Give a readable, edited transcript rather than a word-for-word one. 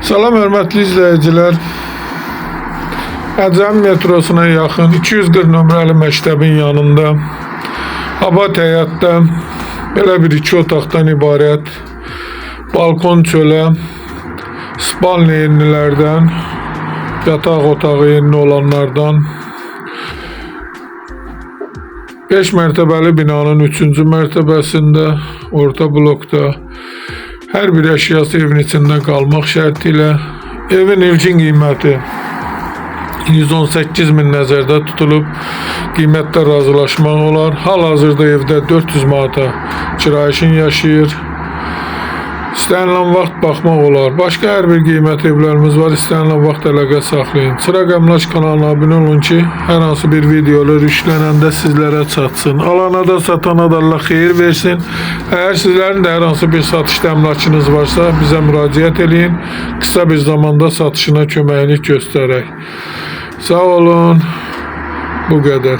Salam hörmətli izləyicilər. Əcəm metrosuna yaxın 240 nömrəli məktəbin yanında abad həyətdə belə bir 2 otaqdan ibarət balkon çölə spalni yerlilərdən, yataq otağı yerli olanlardan 5 mərtəbəli binanın 3-cü mərtəbəsində orta blokda hər bir əşyası evin içində qalmaq şərti ilə evin ilkin qiyməti 118.000 nəzərdə tutulub, qiymətdə razılaşmaq olar. Hal-hazırda evdə 400 manata kirayəşin yaşayır. İstənilən vaxt baxmaq olar. Başqa hər bir qiymət evlərimiz var. İstənilən vaxt əlaqə saxlayın. Çırak Əmlak kanalına abunə olun ki, hər hansı bir videolar yüklənəndə sizlərə çatsın. Alana da satana da Allah xeyir versin. Əgər sizlərin də hər hansı bir satışda əmlakınız varsa, bizə müraciət edin. Qısa bir zamanda satışına köməklik göstərək. Sağ olun. Bu qədər.